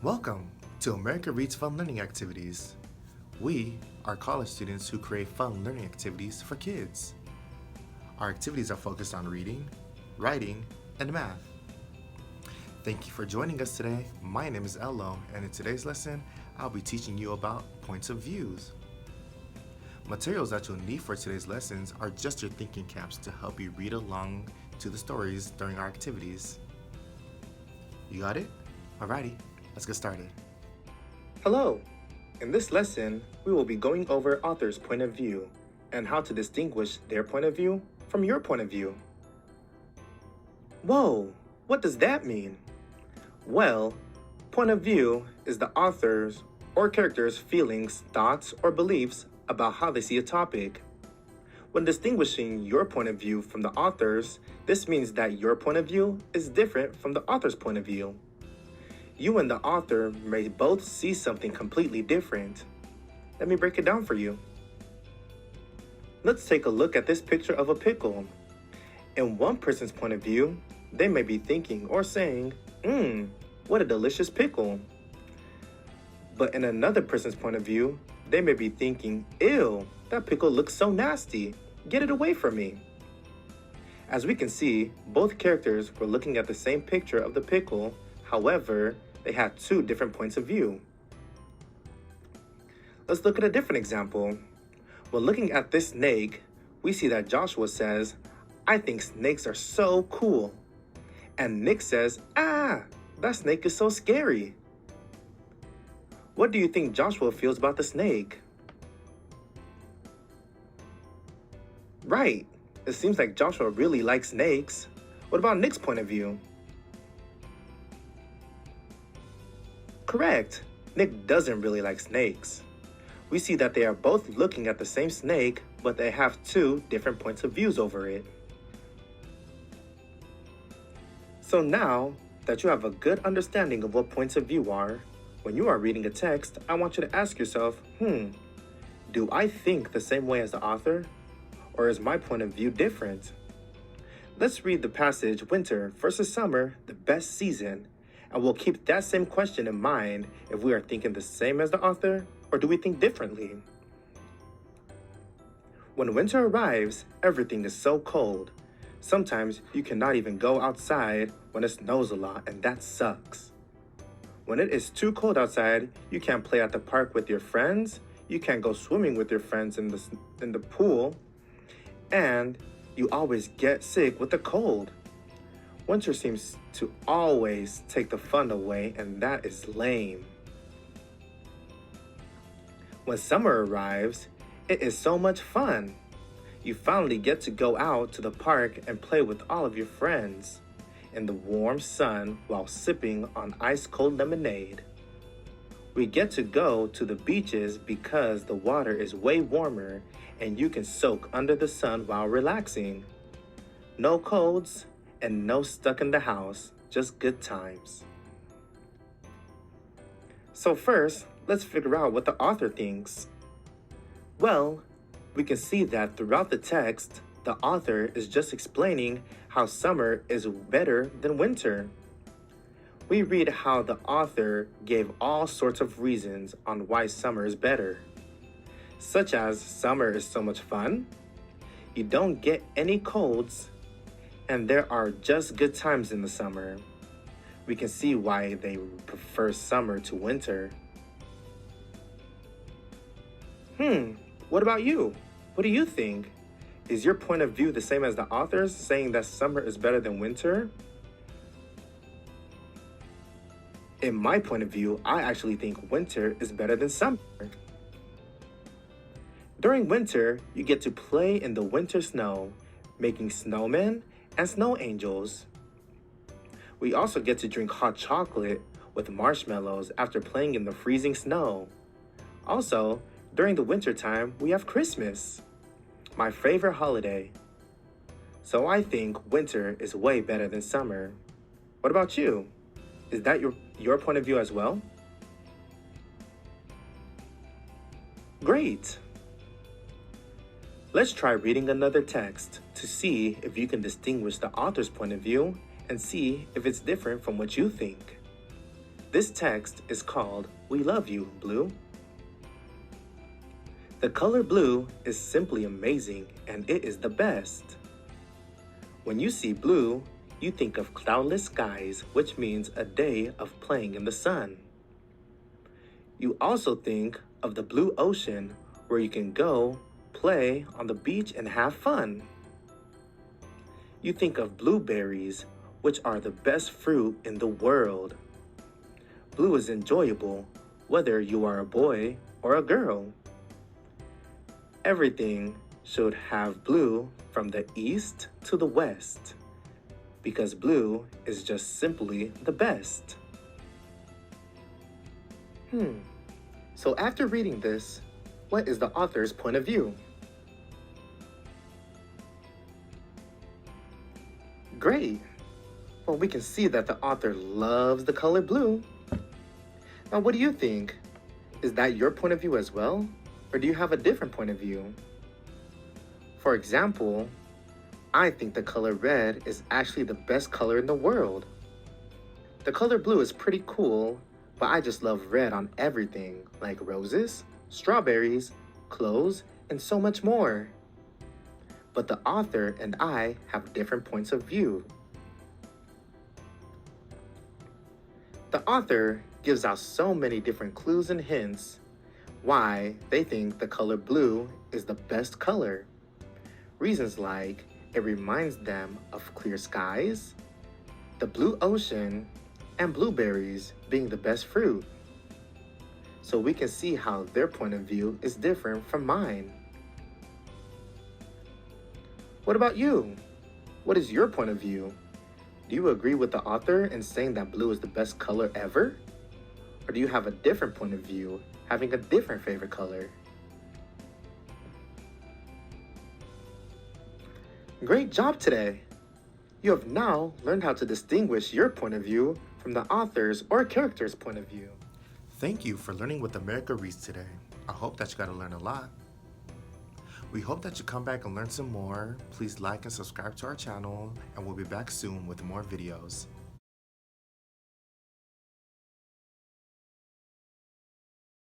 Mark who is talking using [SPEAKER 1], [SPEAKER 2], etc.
[SPEAKER 1] Welcome to America Reads Fun Learning Activities. We are college students who create fun learning activities for kids. Our activities are focused on reading, writing, and math. Thank you for joining us today. My name is Ello, and in today's lesson, I'll be teaching you about points of views. Materials that you'll need for today's lessons are just your thinking caps to help you read along to the stories during our activities. You got it? Alrighty. Let's get started. Hello! In this lesson, we will be going over author's point of view and how to distinguish their point of view from your point of view. Whoa! What does that mean? Well, point of view is the author's or character's feelings, thoughts, or beliefs about how they see a topic. When distinguishing your point of view from the author's, this means that your point of view is different from the author's point of view. You and the author may both see something completely different. Let me break it down for you. Let's take a look at this picture of a pickle. In one person's point of view, they may be thinking or saying, what a delicious pickle. But in another person's point of view, they may be thinking, ew, that pickle looks so nasty. Get it away from me. As we can see, both characters were looking at the same picture of the pickle. However, they had two different points of view. Let's look at a different example. When looking at this snake, we see that Joshua says, I think snakes are so cool. And Nick says, that snake is so scary. What do you think Joshua feels about the snake? Right, it seems like Joshua really likes snakes. What about Nick's point of view? Correct. Nick doesn't really like snakes. We see that they are both looking at the same snake, but they have two different points of views over it. So now that you have a good understanding of what points of view are, when you are reading a text, I want you to ask yourself, do I think the same way as the author? Or is my point of view different? Let's read the passage, Winter versus Summer, the best season. And we'll keep that same question in mind if we are thinking the same as the author, or do we think differently? When winter arrives, everything is so cold. Sometimes you cannot even go outside when it snows a lot, and that sucks. When it is too cold outside, you can't play at the park with your friends, you can't go swimming with your friends in the pool, and you always get sick with the cold. Winter seems to always take the fun away, and that is lame. When summer arrives, it is so much fun. You finally get to go out to the park and play with all of your friends in the warm sun while sipping on ice-cold lemonade. We get to go to the beaches because the water is way warmer and you can soak under the sun while relaxing. No colds, and no stuck in the house, just good times. So first, let's figure out what the author thinks. Well, we can see that throughout the text, the author is just explaining how summer is better than winter. We read how the author gave all sorts of reasons on why summer is better, such as summer is so much fun, you don't get any colds, and there are just good times in the summer. We can see why they prefer summer to winter. What about you? What do you think? Is your point of view the same as the author's, saying that summer is better than winter? In my point of view, I actually think winter is better than summer. During winter, you get to play in the winter snow, making snowmen and snow angels. We also get to drink hot chocolate with marshmallows after playing in the freezing snow. Also, during the winter time, we have Christmas, my favorite holiday. So I think winter is way better than summer. What about you? Is that your point of view as well? Great! Let's try reading another text to see if you can distinguish the author's point of view and see if it's different from what you think. This text is called "We Love You, Blue." The color blue is simply amazing, and it is the best. When you see blue, you think of cloudless skies, which means a day of playing in the sun. You also think of the blue ocean, where you can go, play on the beach, and have fun. You think of blueberries, which are the best fruit in the world. Blue is enjoyable, whether you are a boy or a girl. Everything should have blue from the east to the west, because blue is just simply the best. So after reading this, what is the author's point of view? Great! Well, we can see that the author loves the color blue. Now, what do you think? Is that your point of view as well? Or do you have a different point of view? For example, I think the color red is actually the best color in the world. The color blue is pretty cool, but I just love red on everything, like roses, strawberries, clothes, and so much more. But the author and I have different points of view. The author gives out so many different clues and hints why they think the color blue is the best color. Reasons like it reminds them of clear skies, the blue ocean, and blueberries being the best fruit. So we can see how their point of view is different from mine. What about you? What is your point of view? Do you agree with the author in saying that blue is the best color ever? Or do you have a different point of view, having a different favorite color? Great job today! You have now learned how to distinguish your point of view from the author's or character's point of view. Thank you for learning with America Reads today. I hope that you got to learn a lot. We hope that you come back and learn some more. Please like and subscribe to our channel, and we'll be back soon with more videos.